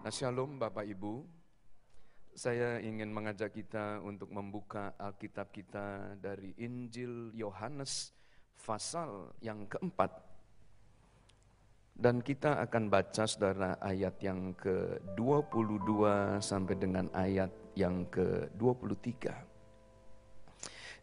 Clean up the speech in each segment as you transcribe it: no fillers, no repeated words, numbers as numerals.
Nah, Shalom Bapak Ibu, saya ingin mengajak kita untuk membuka Alkitab kita dari Injil Yohanes pasal yang keempat. Dan kita akan baca saudara ayat yang ke-22 sampai dengan ayat yang ke-23.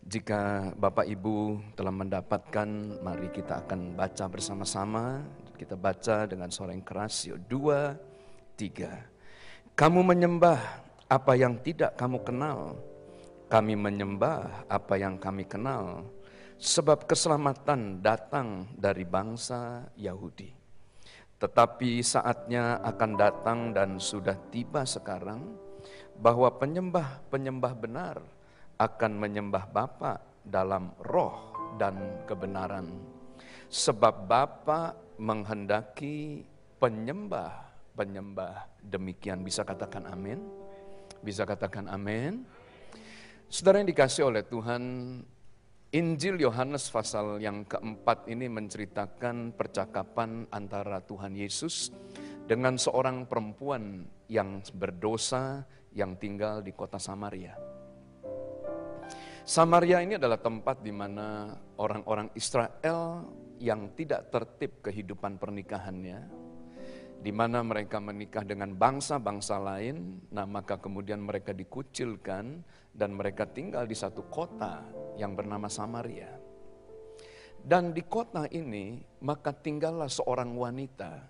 Jika Bapak Ibu telah mendapatkan, mari kita akan baca bersama-sama. Kita baca dengan suara yang keras, yuk 2, 3. Kamu menyembah apa yang tidak kamu kenal, kami menyembah apa yang kami kenal, sebab keselamatan datang dari bangsa Yahudi. Tetapi saatnya akan datang dan sudah tiba sekarang, bahwa penyembah-penyembah benar akan menyembah Bapa dalam roh dan kebenaran. Sebab Bapa menghendaki penyembah demikian. Bisa katakan amin? Bisa katakan amin? Saudara yang dikasih oleh Tuhan, Injil Yohanes pasal yang keempat ini menceritakan percakapan antara Tuhan Yesus dengan seorang perempuan yang berdosa yang tinggal di kota Samaria. Samaria ini adalah tempat di mana orang-orang Israel yang tidak tertib kehidupan pernikahannya, di mana mereka menikah dengan bangsa-bangsa lain, nah maka kemudian mereka dikucilkan dan mereka tinggal di satu kota yang bernama Samaria. Dan di kota ini maka tinggallah seorang wanita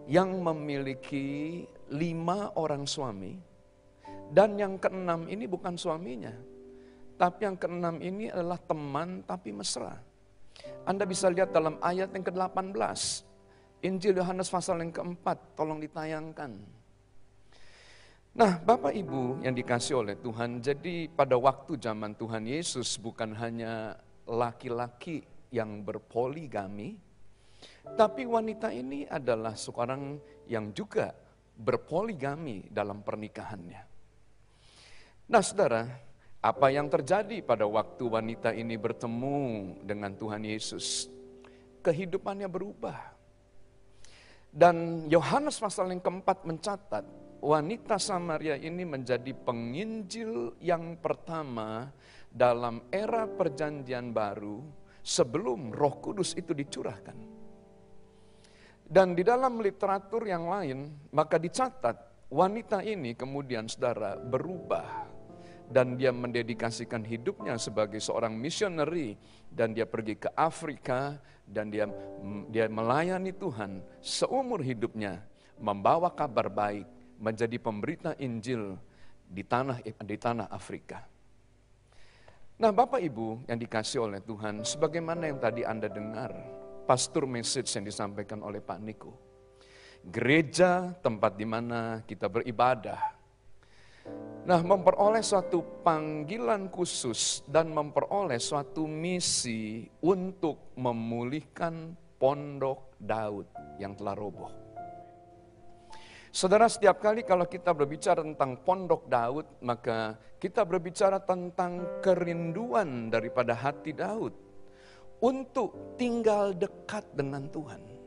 yang memiliki 5 orang suami, dan yang keenam ini bukan suaminya, tapi yang keenam ini adalah teman tapi mesra. Anda bisa lihat dalam ayat yang ke-18. Injil Yohanes pasal yang keempat, tolong ditayangkan. Nah, Bapak Ibu yang dikasih oleh Tuhan, jadi pada waktu zaman Tuhan Yesus bukan hanya laki-laki yang berpoligami, tapi wanita ini adalah seorang yang juga berpoligami dalam pernikahannya. Nah, saudara, apa yang terjadi pada waktu wanita ini bertemu dengan Tuhan Yesus? Kehidupannya berubah. Dan Yohanes pasal yang keempat mencatat, wanita Samaria ini menjadi penginjil yang pertama dalam era perjanjian baru sebelum Roh Kudus itu dicurahkan. Dan di dalam literatur yang lain, maka dicatat wanita ini kemudian saudara berubah. Dan dia mendedikasikan hidupnya sebagai seorang misioneri, dan dia pergi ke Afrika, dan dia melayani Tuhan seumur hidupnya, membawa kabar baik, menjadi pemberita Injil di tanah Afrika. Nah, Bapak Ibu yang dikasih oleh Tuhan, sebagaimana yang tadi Anda dengar, pastor message yang disampaikan oleh Pak Niko, gereja tempat di mana kita beribadah. Nah, memperoleh suatu panggilan khusus dan memperoleh suatu misi untuk memulihkan Pondok Daud yang telah roboh. Saudara, setiap kali kalau kita berbicara tentang Pondok Daud, maka kita berbicara tentang kerinduan daripada hati Daud untuk tinggal dekat dengan Tuhan.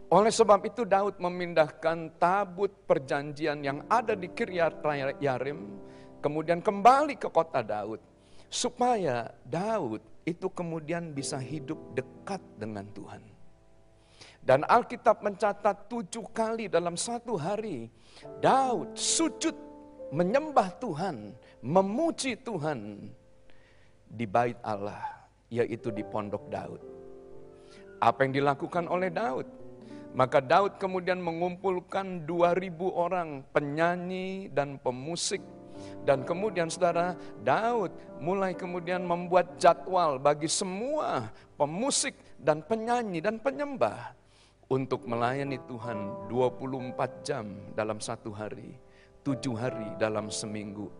Oleh sebab itu Daud memindahkan tabut perjanjian yang ada di Kiryat Yarim, kemudian kembali ke kota Daud, supaya Daud itu kemudian bisa hidup dekat dengan Tuhan. Dan Alkitab mencatat 7 kali dalam satu hari, Daud sujud menyembah Tuhan, memuji Tuhan di bait Allah, yaitu di Pondok Daud. Apa yang dilakukan oleh Daud? Maka Daud kemudian mengumpulkan 2.000 orang penyanyi dan pemusik. Dan kemudian saudara, Daud mulai kemudian membuat jadwal bagi semua pemusik dan penyanyi dan penyembah untuk melayani Tuhan 24 jam dalam satu hari, 7 hari dalam seminggu.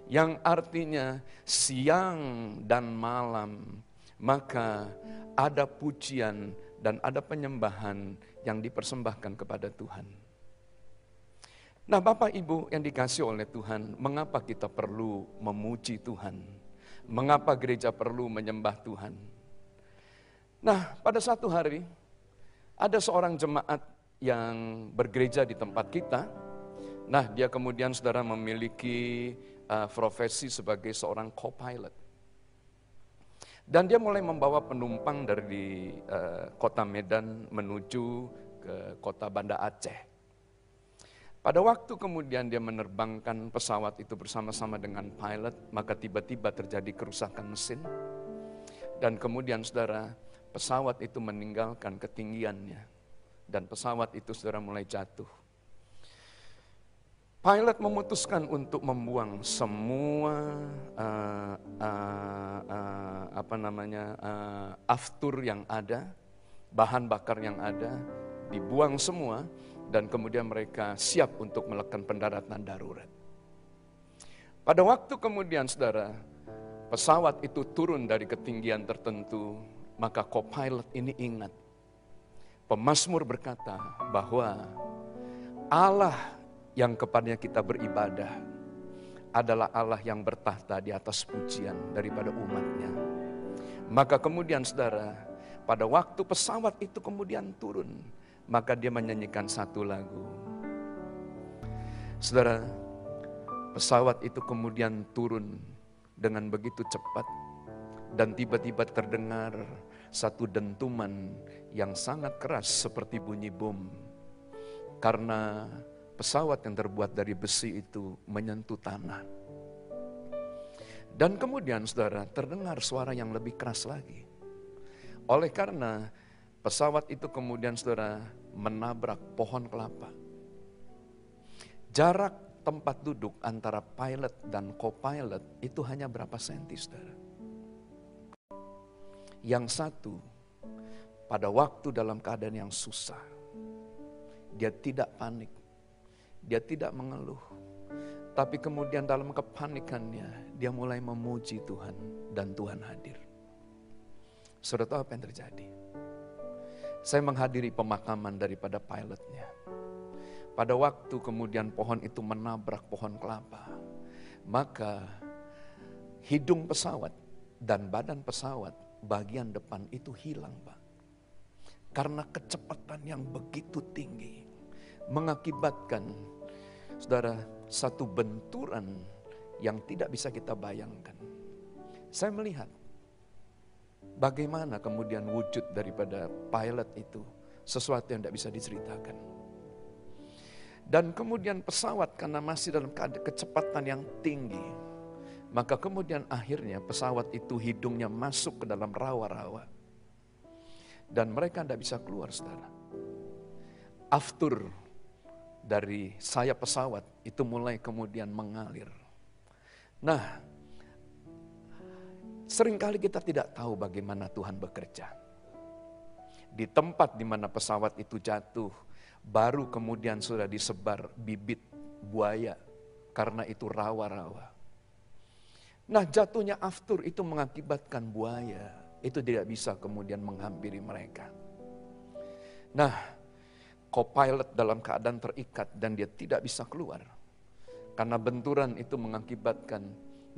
Yang artinya siang dan malam, maka ada pujian dan ada penyembahan yang dipersembahkan kepada Tuhan. Nah, Bapak Ibu yang dikasih oleh Tuhan, mengapa kita perlu memuji Tuhan? Mengapa gereja perlu menyembah Tuhan? Nah, pada satu hari, ada seorang jemaat yang bergereja di tempat kita, Nah, dia kemudian saudara memiliki profesi sebagai seorang co-pilot. Dan dia mulai membawa penumpang dari kota Medan menuju ke kota Banda Aceh. Pada waktu kemudian dia menerbangkan pesawat itu bersama-sama dengan pilot, maka tiba-tiba terjadi kerusakan mesin. Dan kemudian saudara, pesawat itu meninggalkan ketinggiannya. Dan pesawat itu saudara mulai jatuh. Pilot memutuskan untuk membuang semua aftur yang ada, bahan bakar yang ada, dibuang semua. Dan kemudian mereka siap untuk melakukan pendaratan darurat. Pada waktu kemudian saudara, pesawat itu turun dari ketinggian tertentu, maka co-pilot ini ingat. Pemazmur berkata bahwa Allah yang kepadanya kita beribadah adalah Allah yang bertahta di atas pujian daripada umatnya. Maka kemudian saudara, pada waktu pesawat itu kemudian turun, maka dia menyanyikan satu lagu. Saudara, pesawat itu kemudian turun dengan begitu cepat dan tiba-tiba terdengar satu dentuman yang sangat keras seperti bunyi bom. Karena pesawat yang terbuat dari besi itu menyentuh tanah. Dan kemudian saudara, terdengar suara yang lebih keras lagi. Oleh karena pesawat itu kemudian saudara menabrak pohon kelapa. Jarak tempat duduk antara pilot dan co-pilot itu hanya berapa senti saudara. Yang satu pada waktu dalam keadaan yang susah, dia tidak panik, dia tidak mengeluh. Tapi kemudian dalam kepanikannya dia mulai memuji Tuhan dan Tuhan hadir. Saudara tahu apa yang terjadi? Saya menghadiri pemakaman daripada pilotnya. Pada waktu kemudian pohon itu menabrak pohon kelapa, maka hidung pesawat dan badan pesawat bagian depan itu hilang, Pak. Karena kecepatan yang begitu tinggi mengakibatkan, saudara, satu benturan yang tidak bisa kita bayangkan. Saya melihat bagaimana kemudian wujud daripada pilot itu, sesuatu yang tidak bisa diceritakan. Dan kemudian pesawat karena masih dalam keadaan kecepatan yang tinggi, maka kemudian akhirnya pesawat itu hidungnya masuk ke dalam rawa-rawa. Dan mereka tidak bisa keluar, saudara. Aftur dari sayap pesawat itu mulai kemudian mengalir. Nah, seringkali kita tidak tahu bagaimana Tuhan bekerja. Di tempat di mana pesawat itu jatuh, baru kemudian sudah disebar bibit buaya karena itu rawa-rawa. Nah, jatuhnya aftur itu mengakibatkan buaya itu tidak bisa kemudian menghampiri mereka. Nah, co-pilot dalam keadaan terikat dan dia tidak bisa keluar. Karena benturan itu mengakibatkan,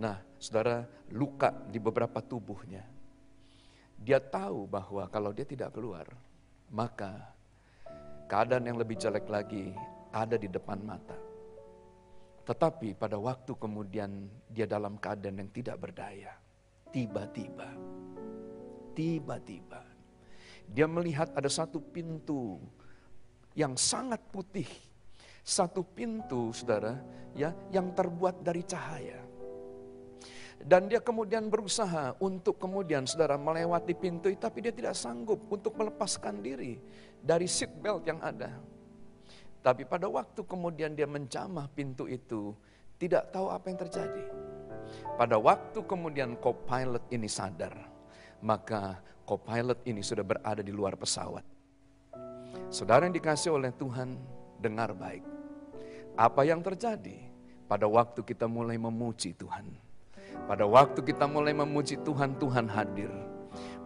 nah saudara, luka di beberapa tubuhnya. Dia tahu bahwa kalau dia tidak keluar, maka keadaan yang lebih jelek lagi ada di depan mata. Tetapi pada waktu kemudian dia dalam keadaan yang tidak berdaya, tiba-tiba dia melihat ada satu pintu yang sangat putih. Satu pintu, saudara, ya, yang terbuat dari cahaya. Dan dia kemudian berusaha untuk kemudian, saudara, melewati pintu itu, tapi dia tidak sanggup untuk melepaskan diri dari seat belt yang ada. Tapi pada waktu kemudian dia menjamah pintu itu, tidak tahu apa yang terjadi. Pada waktu kemudian co-pilot ini sadar, maka co-pilot ini sudah berada di luar pesawat. Saudara yang dikasihi oleh Tuhan, dengar baik. Apa yang terjadi pada waktu kita mulai memuji Tuhan. Pada waktu kita mulai memuji Tuhan, Tuhan hadir.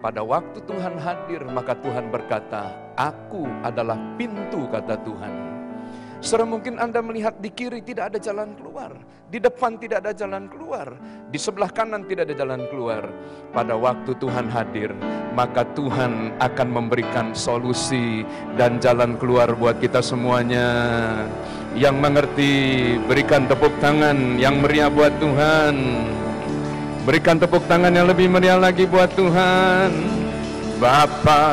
Pada waktu Tuhan hadir, maka Tuhan berkata, "Aku adalah pintu," kata Tuhan. Saudara, mungkin Anda melihat di kiri tidak ada jalan keluar, di depan tidak ada jalan keluar, di sebelah kanan tidak ada jalan keluar. Pada waktu Tuhan hadir, maka Tuhan akan memberikan solusi dan jalan keluar buat kita semuanya. Yang mengerti, berikan tepuk tangan yang meriah buat Tuhan. Berikan tepuk tangan yang lebih meriah lagi buat Tuhan. Bapa,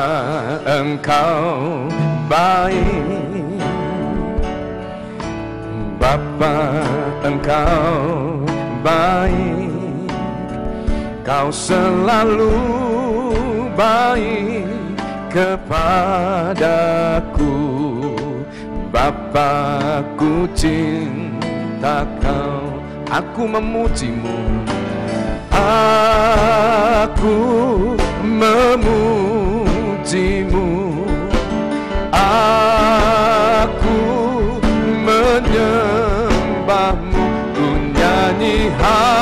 Engkau baik. Bapa, Engkau baik. Kau selalu baik kepadaku. Bapa, ku cinta Kau. Aku memujimu. Aku memujimu. Aku menyembahmu. Ku nyanyi haleluya.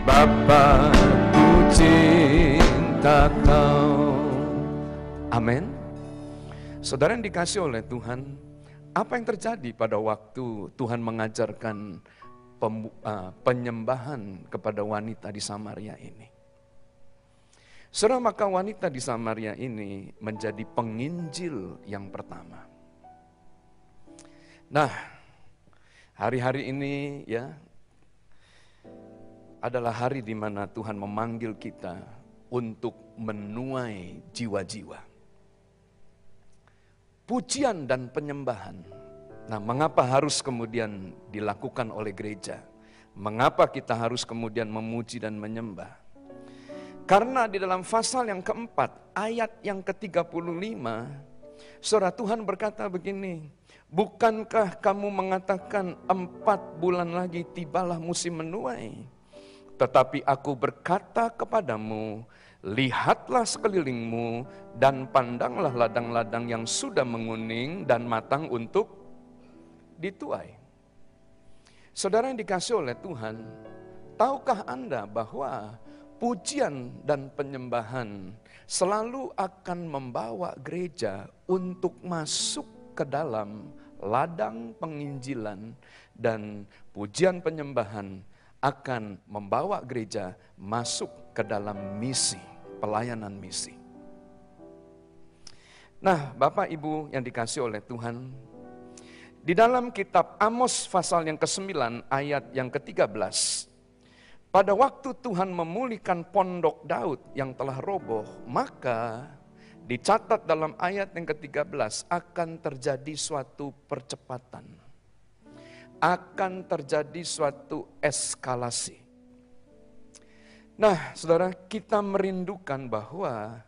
Bapa, ku cinta Kau. Amin. Saudara yang dikasih oleh Tuhan, apa yang terjadi pada waktu Tuhan mengajarkan penyembahan kepada wanita di Samaria ini? Saudara, maka wanita di Samaria ini menjadi penginjil yang pertama. Nah, hari-hari ini ya adalah hari di mana Tuhan memanggil kita untuk menuai jiwa-jiwa. Pujian dan penyembahan. Nah, mengapa harus kemudian dilakukan oleh gereja? Mengapa kita harus kemudian memuji dan menyembah? Karena di dalam pasal yang keempat, ayat yang ke-35, saudara, Tuhan berkata begini, bukankah kamu mengatakan 4 bulan lagi tibalah musim menuai? Tetapi aku berkata kepadamu, lihatlah sekelilingmu dan pandanglah ladang-ladang yang sudah menguning dan matang untuk dituai. Saudara yang dikasih oleh Tuhan, tahukah Anda bahwa pujian dan penyembahan selalu akan membawa gereja untuk masuk ke dalam ladang penginjilan, dan pujian penyembahan akan membawa gereja masuk ke dalam misi, pelayanan misi. Nah, Bapak Ibu yang dikasih oleh Tuhan, di dalam kitab Amos pasal yang ke-9 ayat yang ke-13, pada waktu Tuhan memulihkan pondok Daud yang telah roboh, maka dicatat dalam ayat yang ke-13 akan terjadi suatu percepatan. Akan terjadi suatu eskalasi. Nah, saudara, kita merindukan bahwa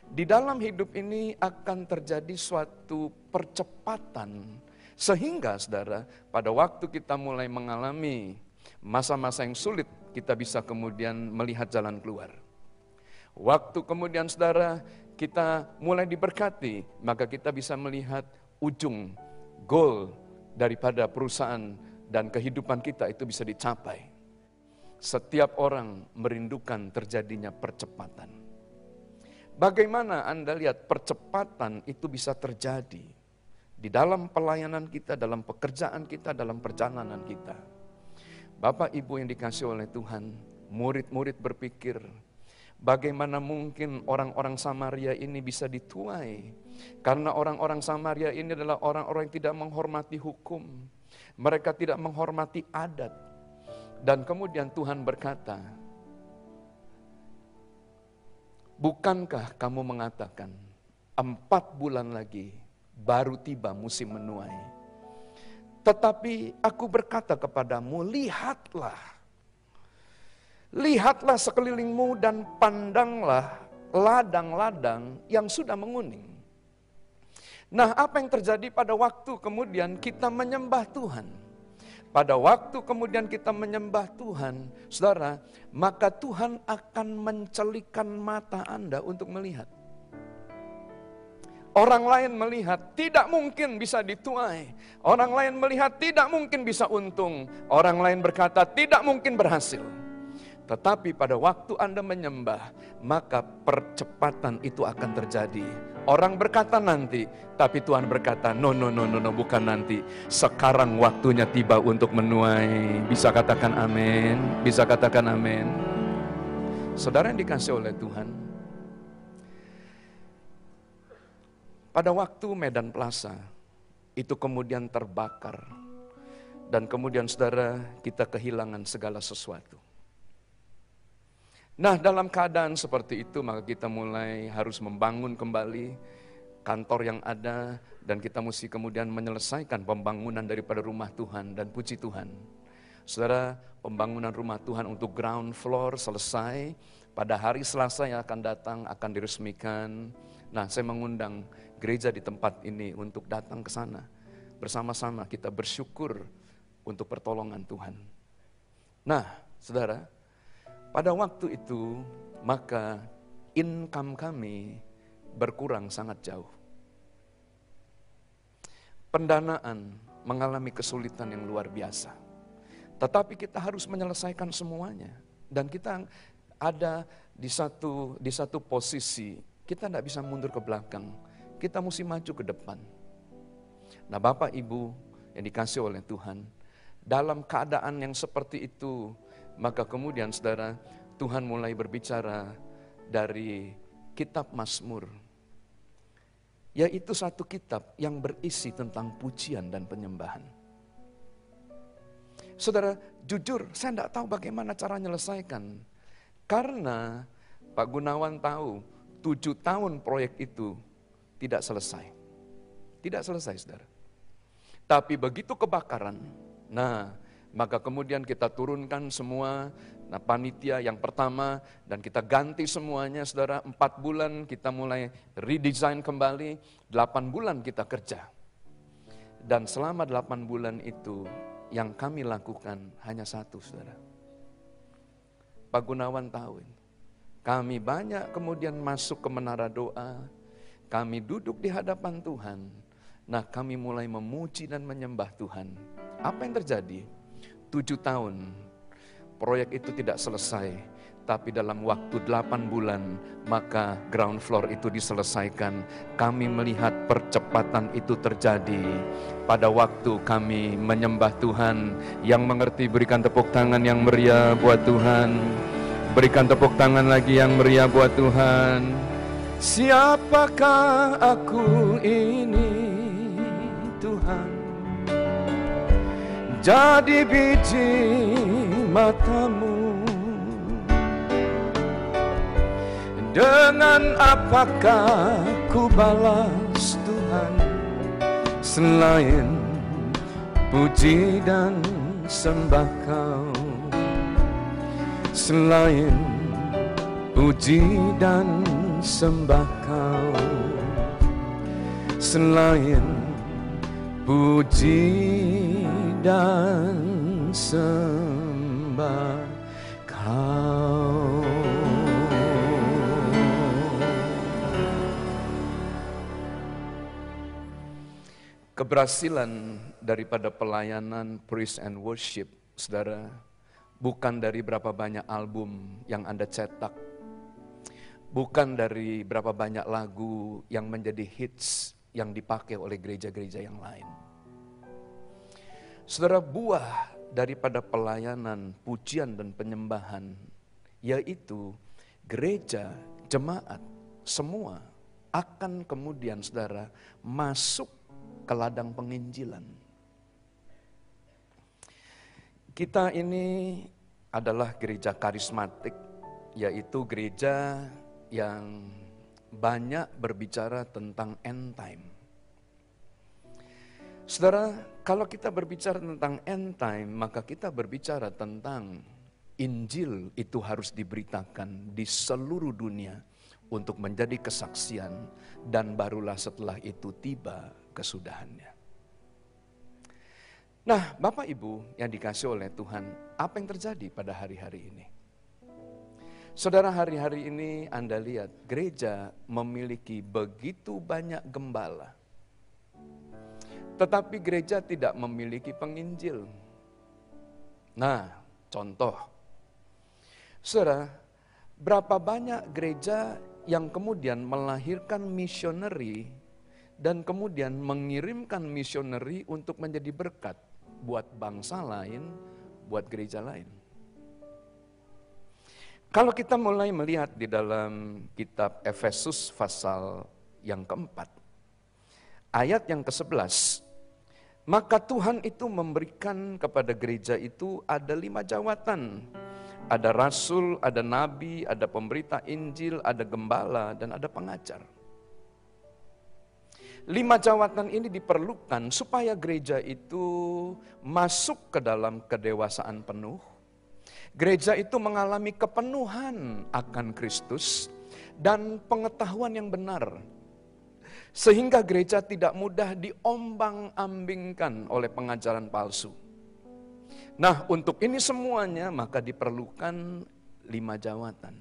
di dalam hidup ini akan terjadi suatu percepatan. Sehingga, saudara, pada waktu kita mulai mengalami masa-masa yang sulit, kita bisa kemudian melihat jalan keluar. Waktu kemudian, saudara, kita mulai diberkati, maka kita bisa melihat ujung, goal daripada perusahaan dan kehidupan kita itu bisa dicapai. Setiap orang merindukan terjadinya percepatan. Bagaimana Anda lihat percepatan itu bisa terjadi di dalam pelayanan kita, dalam pekerjaan kita, dalam perjalanan kita. Bapak Ibu yang dikasih oleh Tuhan, murid-murid berpikir, bagaimana mungkin orang-orang Samaria ini bisa dituai? Karena orang-orang Samaria ini adalah orang-orang yang tidak menghormati hukum. Mereka tidak menghormati adat. Dan kemudian Tuhan berkata, bukankah kamu mengatakan 4 bulan lagi baru tiba musim menuai? Tetapi aku berkata kepadamu, lihatlah. Lihatlah sekelilingmu dan pandanglah ladang-ladang yang sudah menguning. Nah, apa yang terjadi pada waktu kemudian kita menyembah Tuhan? Pada waktu kemudian kita menyembah Tuhan, saudara, maka Tuhan akan mencelikan mata Anda untuk melihat. Orang lain melihat tidak mungkin bisa dituai. Orang lain melihat tidak mungkin bisa untung. Orang lain berkata tidak mungkin berhasil. Tetapi pada waktu Anda menyembah, maka percepatan itu akan terjadi. Orang berkata nanti, tapi Tuhan berkata, no, bukan nanti. Sekarang waktunya tiba untuk menuai. Bisa katakan amin, bisa katakan amin. Saudara yang dikasih oleh Tuhan, Pada waktu Medan Plaza, itu kemudian terbakar. Dan kemudian saudara, kita kehilangan segala sesuatu. Nah, dalam keadaan seperti itu, maka kita mulai harus membangun kembali kantor yang ada, dan kita mesti kemudian menyelesaikan pembangunan daripada rumah Tuhan, dan puji Tuhan. Saudara, pembangunan rumah Tuhan untuk ground floor selesai, pada hari Selasa yang akan datang akan diresmikan. Nah, saya mengundang gereja di tempat ini untuk datang ke sana. Bersama-sama kita bersyukur untuk pertolongan Tuhan. Nah, saudara, pada waktu itu maka income kami berkurang sangat jauh. Pendanaan mengalami kesulitan yang luar biasa. Tetapi kita harus menyelesaikan semuanya. Dan kita ada di satu posisi, kita tidak bisa mundur ke belakang. Kita mesti maju ke depan. Nah, Bapak Ibu yang dikasih oleh Tuhan, dalam keadaan yang seperti itu, maka kemudian saudara, Tuhan mulai berbicara dari kitab Mazmur. Yaitu satu kitab yang berisi tentang pujian dan penyembahan. Saudara, jujur saya tidak tahu bagaimana cara menyelesaikan. Karena Pak Gunawan tahu 7 tahun proyek itu tidak selesai. Tidak selesai, saudara. Tapi begitu kebakaran, nah maka kemudian kita turunkan semua panitia yang pertama dan kita ganti semuanya, saudara. 4 bulan kita mulai redesign kembali, 8 bulan kita kerja. Dan selama 8 bulan itu yang kami lakukan hanya satu, saudara. Pak Gunawan tahu ini. Kami banyak kemudian masuk ke menara doa, kami duduk di hadapan Tuhan. Nah, kami mulai memuji dan menyembah Tuhan. Apa yang terjadi? 7 tahun proyek itu tidak selesai, tapi dalam waktu 8 bulan maka ground floor itu diselesaikan. Kami melihat percepatan itu terjadi pada waktu kami menyembah Tuhan. Yang mengerti berikan tepuk tangan yang meriah buat Tuhan. Berikan tepuk tangan lagi yang meriah buat Tuhan. Siapakah aku ini, Tuhan? Jadi biji matamu. Dengan apakah ku balas Tuhan, selain puji dan sembah Kau? Selain puji dan sembah Kau, selain puji dan sembah Kau. Keberhasilan daripada pelayanan praise and worship, saudara, bukan dari berapa banyak album yang Anda cetak, bukan dari berapa banyak lagu yang menjadi hits yang dipakai oleh gereja-gereja yang lain. Saudara, buah daripada pelayanan, pujian dan penyembahan, yaitu gereja, jemaat, semua akan kemudian saudara masuk ke ladang penginjilan. Kita ini adalah gereja karismatik, yaitu gereja yang banyak berbicara tentang end time. Saudara, kalau kita berbicara tentang end time, maka kita berbicara tentang Injil itu harus diberitakan di seluruh dunia untuk menjadi kesaksian, dan barulah setelah itu tiba kesudahannya. Nah, Bapak Ibu yang dikasih oleh Tuhan, apa yang terjadi pada hari-hari ini? Saudara, hari-hari ini Anda lihat gereja memiliki begitu banyak gembala, tetapi gereja tidak memiliki penginjil. Nah, contoh, saudara, berapa banyak gereja yang kemudian melahirkan misioneri dan kemudian mengirimkan misioneri untuk menjadi berkat buat bangsa lain, buat gereja lain. Kalau kita mulai melihat di dalam kitab Efesus pasal yang keempat, ayat yang ke-11. Maka Tuhan itu memberikan kepada gereja itu ada 5 jawatan. Ada rasul, ada nabi, ada pemberita Injil, ada gembala, dan ada pengajar. 5 jawatan ini diperlukan supaya gereja itu masuk ke dalam kedewasaan penuh. Gereja itu mengalami kepenuhan akan Kristus dan pengetahuan yang benar. Sehingga gereja tidak mudah diombang-ambingkan oleh pengajaran palsu. Nah, untuk ini semuanya maka diperlukan 5 jawatan.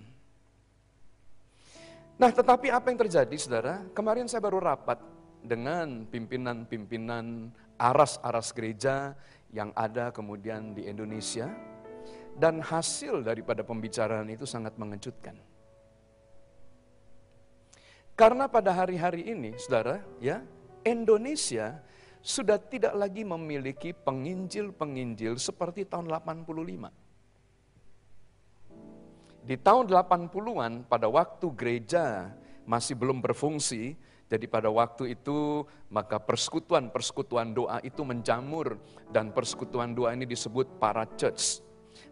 Nah, tetapi apa yang terjadi, saudara? Kemarin saya baru rapat dengan pimpinan-pimpinan aras-aras gereja yang ada kemudian di Indonesia. Dan hasil daripada pembicaraan itu sangat mengejutkan. Karena pada hari-hari ini, saudara, ya, Indonesia sudah tidak lagi memiliki penginjil-penginjil seperti tahun 85. Di tahun 80-an, pada waktu gereja masih belum berfungsi, jadi pada waktu itu maka persekutuan doa itu menjamur, dan persekutuan doa ini disebut para church.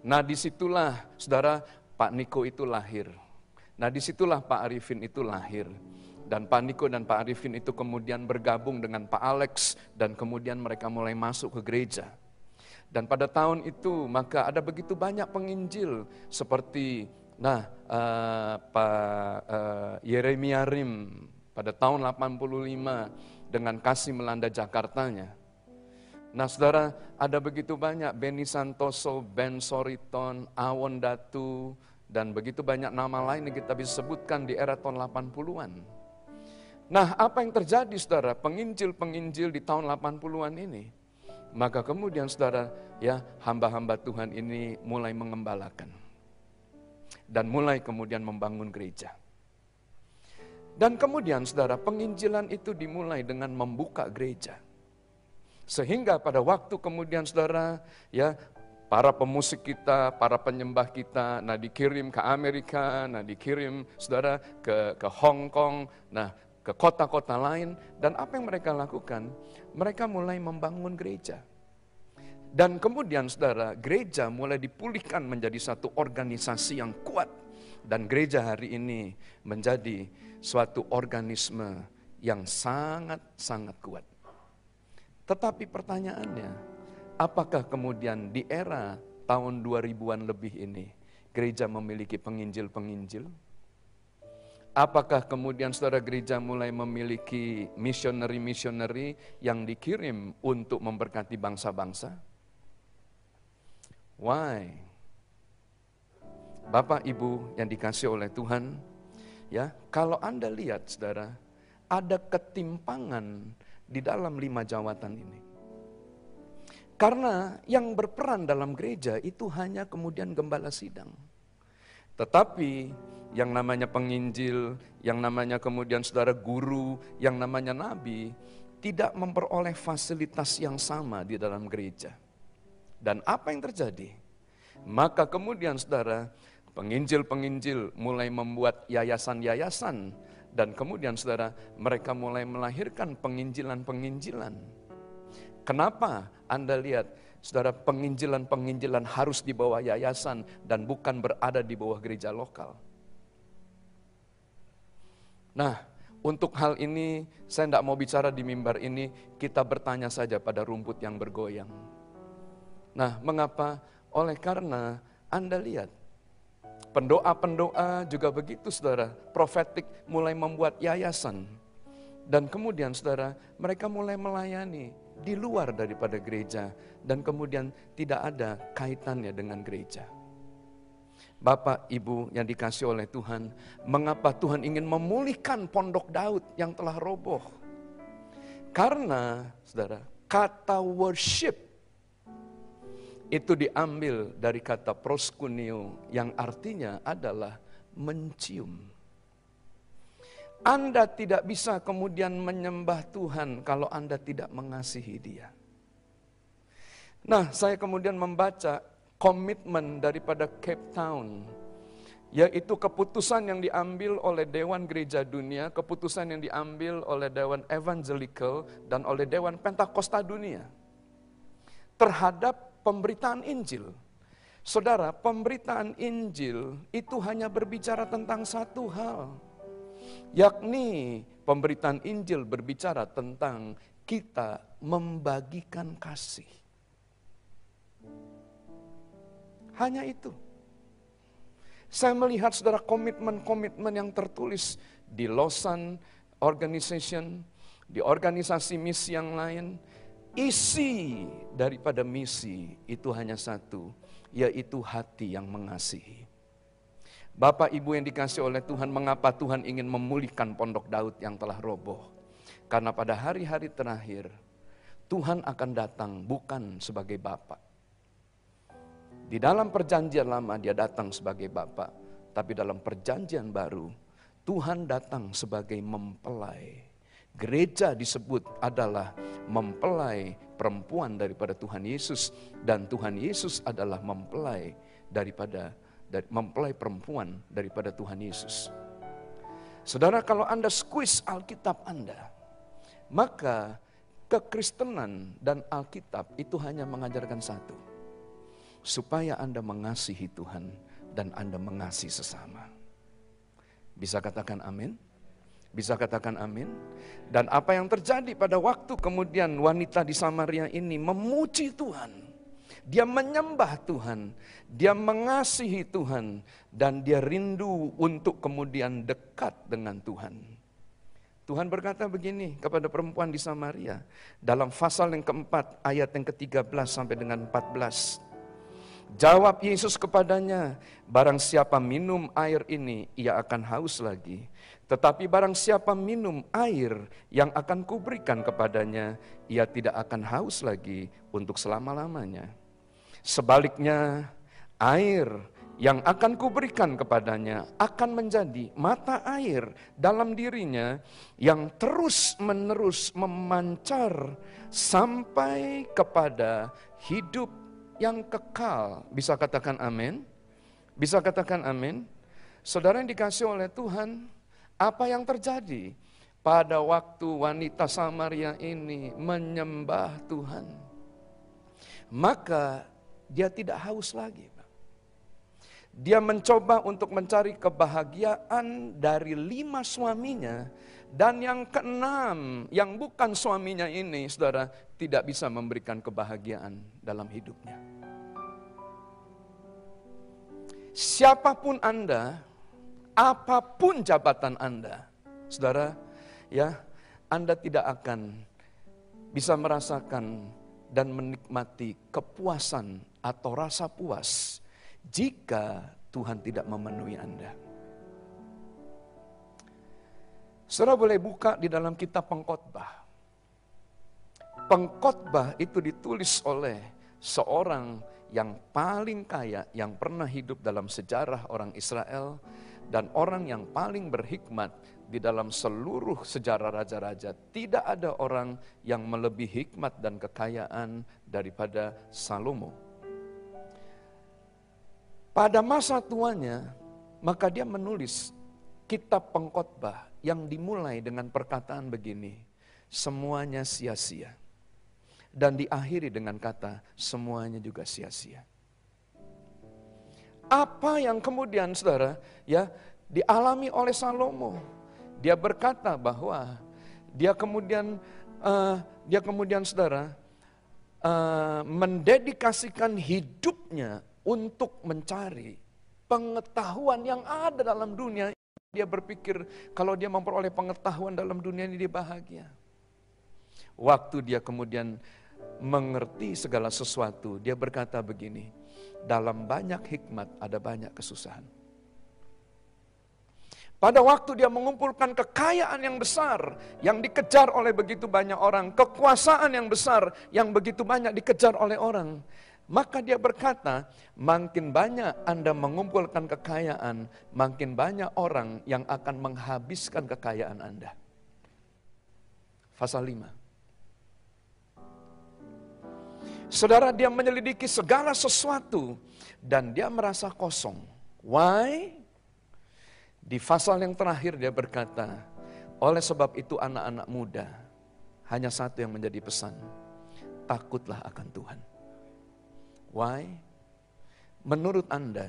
Nah, disitulah, saudara, Pak Niko itu lahir. Nah, disitulah Pak Arifin itu lahir. Dan Pak Niko dan Pak Arifin itu kemudian bergabung dengan Pak Alex, dan kemudian mereka mulai masuk ke gereja. Dan pada tahun itu maka ada begitu banyak penginjil seperti Pak Yeremia Rim pada tahun 85 dengan kasih melanda Jakartanya. Nah, saudara, ada begitu banyak Benny Santoso, Ben Soriton, Awon Datu, dan begitu banyak nama lain yang kita bisa sebutkan di era tahun 80-an. Nah, apa yang terjadi, saudara, penginjil-penginjil di tahun 80-an ini? Maka kemudian, saudara, ya, hamba-hamba Tuhan ini mulai mengembalakan. Dan mulai kemudian membangun gereja. Dan kemudian, saudara, penginjilan itu dimulai dengan membuka gereja. Sehingga pada waktu kemudian, saudara, ya, para pemusik kita, para penyembah kita, nah dikirim ke Amerika, nah dikirim, saudara, ke Hong Kong, nah ke kota-kota lain. Dan apa yang mereka lakukan? Mereka mulai membangun gereja. Dan kemudian, saudara, gereja mulai dipulihkan menjadi satu organisasi yang kuat. Dan gereja hari ini menjadi suatu organisme yang sangat-sangat kuat. Tetapi pertanyaannya, apakah kemudian di era tahun 2000-an lebih ini, gereja memiliki penginjil-penginjil? Apakah kemudian saudara gereja mulai memiliki misioneri-misioneri yang dikirim untuk memberkati bangsa-bangsa? Why? Bapak Ibu yang dikasih oleh Tuhan, ya, kalau Anda lihat, saudara, ada ketimpangan di dalam 5 jawatan ini. Karena yang berperan dalam gereja itu hanya kemudian gembala sidang. Tetapi yang namanya penginjil, yang namanya kemudian saudara guru, yang namanya nabi, tidak memperoleh fasilitas yang sama di dalam gereja. Dan apa yang terjadi? Maka kemudian saudara, penginjil-penginjil mulai membuat yayasan-yayasan. Dan kemudian saudara, mereka mulai melahirkan penginjilan-penginjilan. Kenapa Anda lihat, saudara, penginjilan-penginjilan harus di bawah yayasan dan bukan berada di bawah gereja lokal? Nah, untuk hal ini, saya tidak mau bicara di mimbar ini, kita bertanya saja pada rumput yang bergoyang. Nah, mengapa? Oleh karena Anda lihat, pendoa-pendoa juga begitu, saudara. Profetik mulai membuat yayasan. Dan kemudian, saudara, mereka mulai melayani di luar daripada gereja. Dan kemudian tidak ada kaitannya dengan gereja. Bapak, Ibu yang dikasih oleh Tuhan, mengapa Tuhan ingin memulihkan pondok Daud yang telah roboh? Karena, saudara, kata worship itu diambil dari kata proskuneo yang artinya adalah mencium. Anda tidak bisa kemudian menyembah Tuhan kalau Anda tidak mengasihi Dia. Nah, saya kemudian membaca komitmen daripada Cape Town. yaitu keputusan yang diambil oleh Dewan Gereja Dunia, keputusan yang diambil oleh Dewan Evangelical, dan oleh Dewan Pentakosta Dunia terhadap pemberitaan Injil. Saudara, pemberitaan Injil itu hanya berbicara tentang satu hal, yakni pemberitaan Injil berbicara tentang kita membagikan kasih. Hanya itu. Saya melihat saudara komitmen-komitmen yang tertulis di Lausanne Organization, di organisasi misi yang lain, isi daripada misi itu hanya satu, yaitu hati yang mengasihi. Bapak Ibu yang dikasihi oleh Tuhan, mengapa Tuhan ingin memulihkan Pondok Daud yang telah roboh? Karena pada hari-hari terakhir, Tuhan akan datang bukan sebagai Bapa. Di dalam perjanjian lama dia datang sebagai Bapa, tapi dalam perjanjian baru Tuhan datang sebagai mempelai. Gereja disebut adalah mempelai perempuan daripada Tuhan Yesus, dan Tuhan Yesus adalah mempelai mempelai perempuan daripada Tuhan Yesus. Saudara, kalau Anda squeeze Alkitab Anda, maka kekristenan dan Alkitab itu hanya mengajarkan satu, supaya Anda mengasihi Tuhan dan Anda mengasihi sesama. Bisa katakan amin? Bisa katakan amin? Dan apa yang terjadi pada waktu kemudian wanita di Samaria ini memuji Tuhan. Dia menyembah Tuhan, dia mengasihi Tuhan, dan dia rindu untuk kemudian dekat dengan Tuhan. Tuhan berkata begini kepada perempuan di Samaria, dalam pasal yang keempat, ayat yang ke-13 sampai dengan 14. Jawab Yesus kepadanya, barang siapa minum air ini, ia akan haus lagi. Tetapi barang siapa minum air yang akan kuberikan kepadanya, ia tidak akan haus lagi untuk selama-lamanya. Sebaliknya, air yang akan kuberikan kepadanya akan menjadi mata air dalam dirinya yang terus-menerus memancar sampai kepada hidup yang kekal. Bisa katakan amin? Bisa katakan amin? Saudara yang dikasihi oleh Tuhan, apa yang terjadi pada waktu wanita Samaria ini menyembah Tuhan? Maka dia tidak haus lagi. Dia mencoba untuk mencari kebahagiaan dari 5 suaminya. Dan yang ke-6, yang bukan suaminya ini, saudara, tidak bisa memberikan kebahagiaan dalam hidupnya. Siapapun Anda, apapun jabatan Anda, saudara, ya, Anda tidak akan bisa merasakan dan menikmati kepuasan atau rasa puas jika Tuhan tidak memenuhi Anda. Saudara boleh buka di dalam kitab Pengkhotbah. Pengkhotbah itu ditulis oleh seorang yang paling kaya yang pernah hidup dalam sejarah orang Israel, dan orang yang paling berhikmat di dalam seluruh sejarah raja-raja. Tidak ada orang yang melebihi hikmat dan kekayaan daripada Salomo. Pada masa tuanya, maka dia menulis kitab Pengkhotbah yang dimulai dengan perkataan begini, semuanya sia-sia. Dan diakhiri dengan kata, semuanya juga sia-sia. Apa yang kemudian saudara ya dialami oleh Salomo? Dia berkata bahwa dia kemudian saudara mendedikasikan hidupnya untuk mencari pengetahuan yang ada dalam dunia. Dia berpikir kalau dia memperoleh pengetahuan dalam dunia ini dia bahagia. Waktu dia kemudian mengerti segala sesuatu, dia berkata begini, dalam banyak hikmat ada banyak kesusahan. Pada waktu dia mengumpulkan kekayaan yang besar, yang dikejar oleh begitu banyak orang, kekuasaan yang besar, yang begitu banyak dikejar oleh orang, maka dia berkata, makin banyak Anda mengumpulkan kekayaan, makin banyak orang yang akan menghabiskan kekayaan Anda. Pasal 5. Saudara, dia menyelidiki segala sesuatu dan dia merasa kosong. Why? Di pasal yang terakhir dia berkata, oleh sebab itu anak-anak muda, hanya satu yang menjadi pesan, takutlah akan Tuhan. Why? Menurut Anda,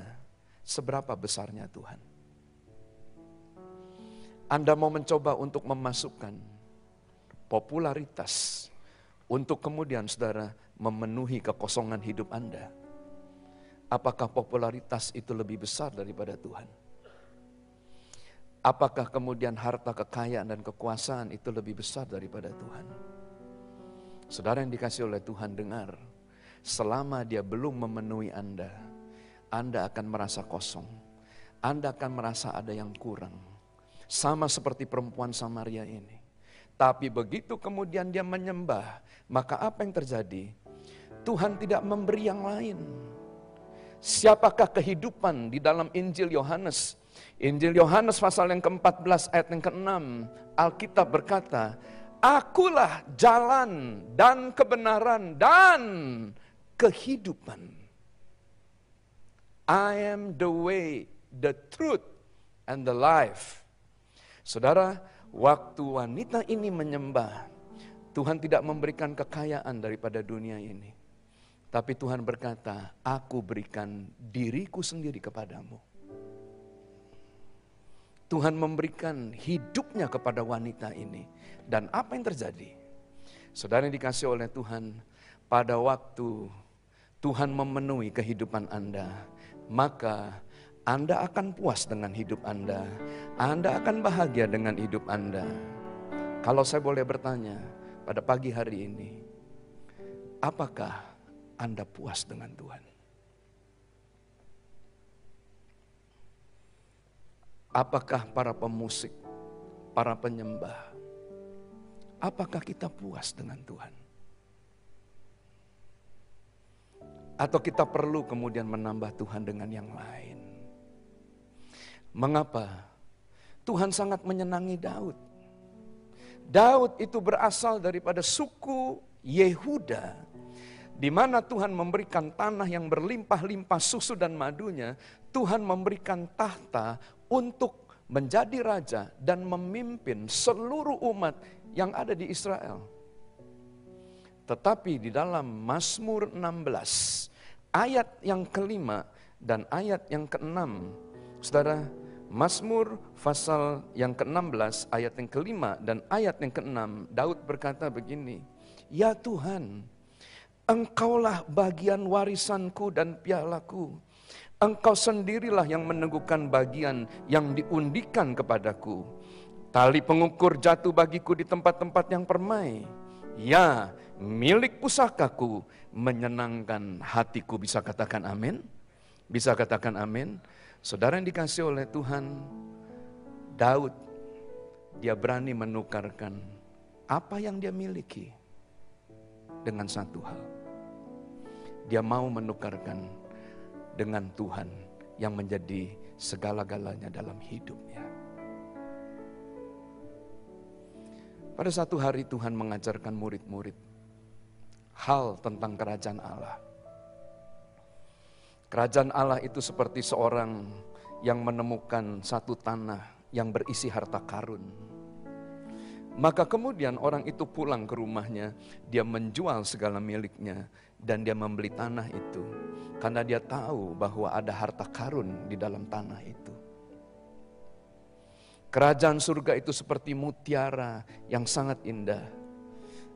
seberapa besarnya Tuhan? Anda mau mencoba untuk memasukkan popularitas untuk kemudian saudara memenuhi kekosongan hidup Anda. Apakah popularitas itu lebih besar daripada Tuhan? Apakah kemudian harta kekayaan dan kekuasaan itu lebih besar daripada Tuhan? Saudara yang dikasih oleh Tuhan, dengar, selama dia belum memenuhi Anda akan merasa kosong. Anda akan merasa ada yang kurang. Sama seperti perempuan Samaria ini. Tapi begitu kemudian dia menyembah, maka apa yang terjadi? Tuhan tidak memberi yang lain. Siapakah kehidupan di dalam Injil Yohanes? Injil Yohanes pasal yang ke-14 ayat yang ke-6, Alkitab berkata, Akulah jalan dan kebenaran dan kehidupan. I am the way, the truth, and the life. Saudara, waktu wanita ini menyembah, Tuhan tidak memberikan kekayaan daripada dunia ini. Tapi Tuhan berkata, aku berikan diriku sendiri kepadamu. Tuhan memberikan hidupnya kepada wanita ini. Dan apa yang terjadi? Saudara yang dikasih oleh Tuhan, pada waktu Tuhan memenuhi kehidupan Anda, maka Anda akan puas dengan hidup Anda. Anda akan bahagia dengan hidup Anda. Kalau saya boleh bertanya pada pagi hari ini, apakah Anda puas dengan Tuhan? Apakah para pemusik, para penyembah, apakah kita puas dengan Tuhan? Atau kita perlu kemudian menambah Tuhan dengan yang lain? Mengapa? Tuhan sangat menyenangi Daud. Daud itu berasal daripada suku Yehuda, di mana Tuhan memberikan tanah yang berlimpah-limpah susu dan madunya. Tuhan memberikan tahta untuk menjadi raja dan memimpin seluruh umat yang ada di Israel. Tetapi di dalam Mazmur 16, ayat yang ke-5 dan ayat yang ke-6, saudara, Mazmur pasal yang ke-16 ayat yang ke-5 dan ayat yang ke-6, Daud berkata begini, Ya Tuhan, Engkaulah bagian warisanku dan pialaku. Engkau sendirilah yang meneguhkan bagian yang diundikan kepadaku. Tali pengukur jatuh bagiku di tempat-tempat yang permai. Ya, milik pusakaku menyenangkan hatiku. Bisa katakan amin? Bisa katakan amin? Saudara yang dikasih oleh Tuhan, Daud, dia berani menukarkan apa yang dia miliki dengan satu hal. Dia mau menukarkan dengan Tuhan yang menjadi segala-galanya dalam hidupnya. Pada satu hari Tuhan mengajarkan murid-murid hal tentang kerajaan Allah. Kerajaan Allah itu seperti seorang yang menemukan satu tanah yang berisi harta karun. Maka kemudian orang itu pulang ke rumahnya, dia menjual segala miliknya dan dia membeli tanah itu. Karena dia tahu bahwa ada harta karun di dalam tanah itu. Kerajaan surga itu seperti mutiara yang sangat indah.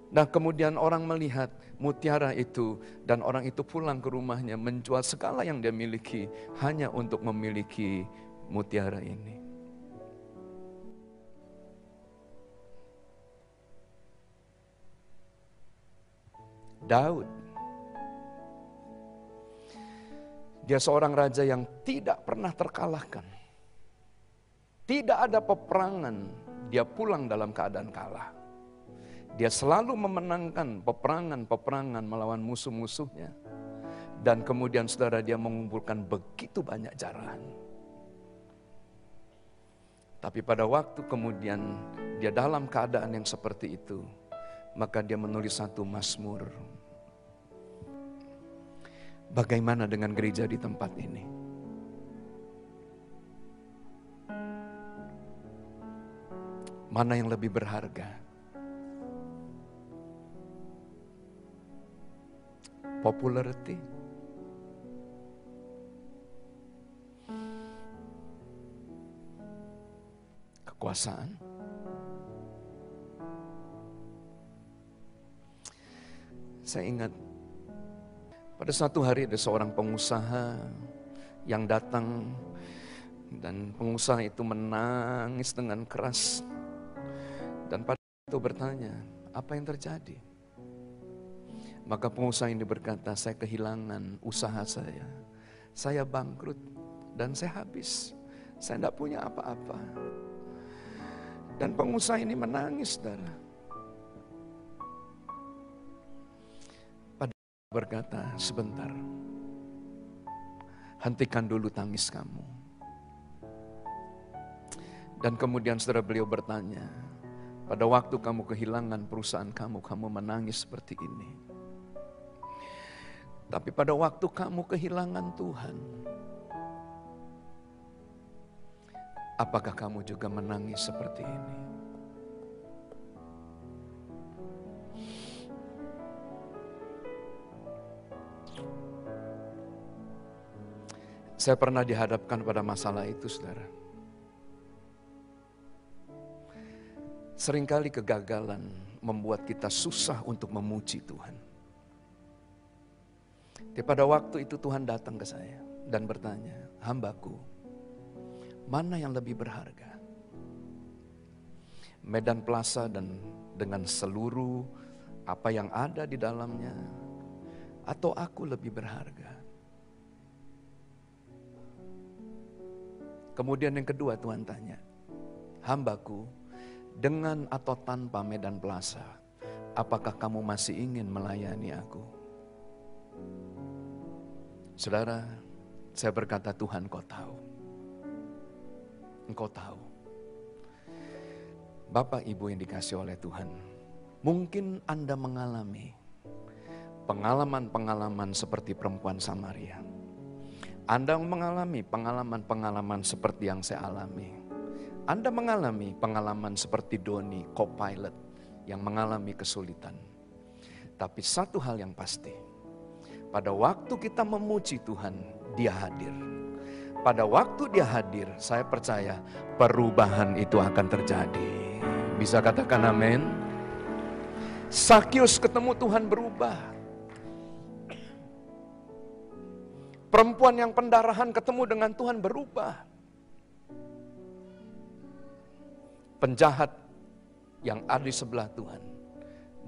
Nah kemudian orang melihat mutiara itu dan orang itu pulang ke rumahnya menjual segala yang dia miliki hanya untuk memiliki mutiara ini. Daud, dia seorang raja yang tidak pernah terkalahkan. Tidak ada peperangan, dia pulang dalam keadaan kalah. Dia selalu memenangkan peperangan-peperangan melawan musuh-musuhnya. Dan kemudian saudara, dia mengumpulkan begitu banyak jarahan. Tapi pada waktu kemudian dia dalam keadaan yang seperti itu, maka dia menulis satu Mazmur. Bagaimana dengan gereja di tempat ini? Mana yang lebih berharga? Popularity? Kekuasaan? Saya ingat pada suatu hari ada seorang pengusaha yang datang, dan pengusaha itu menangis dengan keras. Dan pada itu bertanya, apa yang terjadi? Maka pengusaha ini berkata, saya kehilangan usaha saya bangkrut dan saya habis, saya tidak punya apa-apa. Dan pengusaha ini menangis, saudara. Pada berkata, sebentar, hentikan dulu tangis kamu. Dan kemudian saudara, beliau bertanya, pada waktu kamu kehilangan perusahaan kamu menangis seperti ini. Tapi pada waktu kamu kehilangan Tuhan, apakah kamu juga menangis seperti ini? Saya pernah dihadapkan pada masalah itu, saudara. Seringkali kegagalan membuat kita susah untuk memuji Tuhan. Pada waktu itu Tuhan datang ke saya dan bertanya, hambaku, mana yang lebih berharga? Medan Plaza dan dengan seluruh apa yang ada di dalamnya, atau aku lebih berharga? Kemudian yang kedua Tuhan tanya, hambaku, dengan atau tanpa Medan Plaza, apakah kamu masih ingin melayani aku? Saudara, saya berkata, Tuhan, Engkau tahu. Engkau tahu. Bapak Ibu yang dikasih oleh Tuhan, mungkin Anda mengalami pengalaman-pengalaman seperti perempuan Samaria. Anda mengalami pengalaman-pengalaman seperti yang saya alami. Anda mengalami pengalaman seperti Doni, co-pilot yang mengalami kesulitan. Tapi satu hal yang pasti, pada waktu kita memuji Tuhan, Dia hadir. Pada waktu Dia hadir, saya percaya perubahan itu akan terjadi. Bisa katakan amin? Sakyus ketemu Tuhan berubah. Perempuan yang pendarahan ketemu dengan Tuhan berubah. Penjahat yang ada di sebelah Tuhan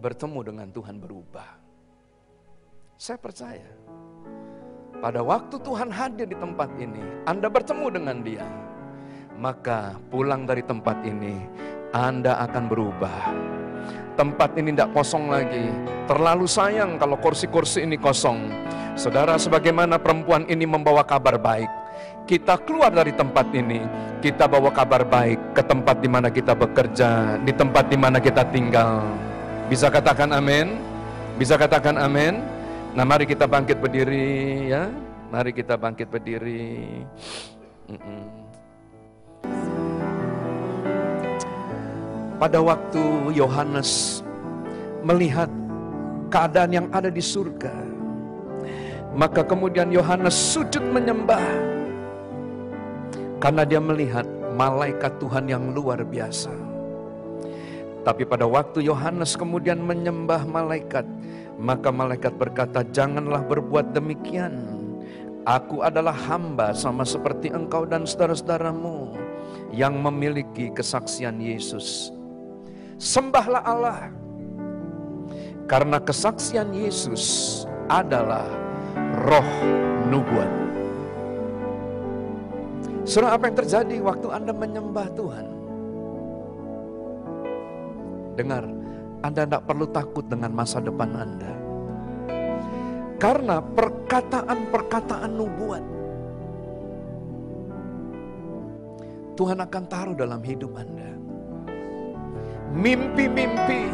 bertemu dengan Tuhan berubah. Saya percaya pada waktu Tuhan hadir di tempat ini, Anda bertemu dengan Dia, maka pulang dari tempat ini Anda akan berubah. Tempat ini tidak kosong lagi. Terlalu sayang kalau kursi-kursi ini kosong. Saudara, sebagaimana perempuan ini membawa kabar baik, kita keluar dari tempat ini, kita bawa kabar baik ke tempat di mana kita bekerja, di tempat di mana kita tinggal. Bisa katakan amin? Bisa katakan amin? Nah, mari kita bangkit berdiri, ya. Mari kita bangkit berdiri. Pada waktu Yohanes melihat keadaan yang ada di surga, maka kemudian Yohanes sujud menyembah. Karena dia melihat malaikat Tuhan yang luar biasa. Tapi pada waktu Yohanes kemudian menyembah malaikat, maka malaikat berkata, janganlah berbuat demikian. Aku adalah hamba sama seperti engkau dan saudara-saudaramu yang memiliki kesaksian Yesus. Sembahlah Allah, karena kesaksian Yesus adalah roh nubuat. Saudara, apa yang terjadi waktu Anda menyembah Tuhan? Dengar, Anda tidak perlu takut dengan masa depan Anda. Karena perkataan-perkataan nubuat Tuhan akan taruh dalam hidup Anda. Mimpi-mimpi,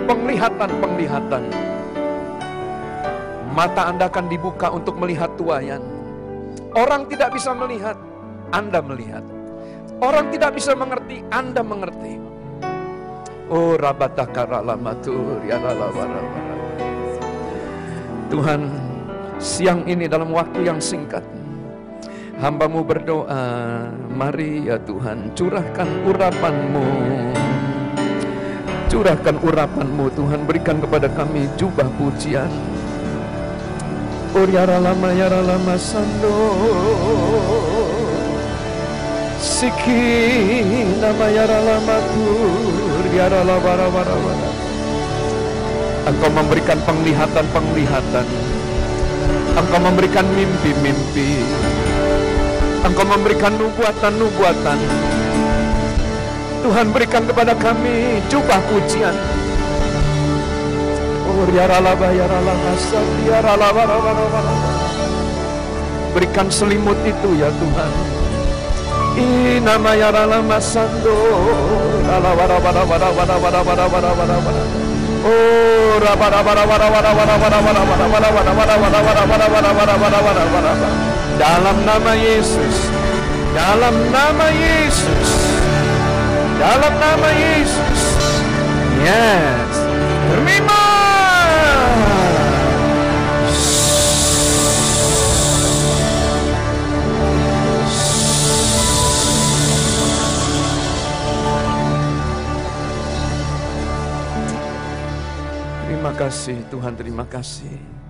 penglihatan-penglihatan. Mata Anda akan dibuka untuk melihat tuaian. Orang tidak bisa melihat, Anda melihat. Orang tidak bisa mengerti, Anda mengerti. Oh rabatakaralamatu ya ralabarabara. Tuhan, siang ini dalam waktu yang singkat, hamba-Mu berdoa, mari ya Tuhan, curahkan urapan-Mu. Curahkan urapan-Mu Tuhan, berikan kepada kami jubah pujian. Oh ya ralama sando. Siki nama ya ralamatur ya ralabarabara. Engkau memberikan penglihatan-penglihatan. Engkau memberikan mimpi-mimpi. Engkau memberikan nubuatan-nubuatan. Tuhan, berikan kepada kami jubah pujian. Oh ya ralaba ya ralama ya ralabarabara. Berikan selimut itu ya Tuhan. Nama ya ralama sando ralabarabara. Oh dalam nama Yesus, dalam nama Yesus, dalam nama Yesus. Yes, terima. Terima kasih Tuhan, terima kasih.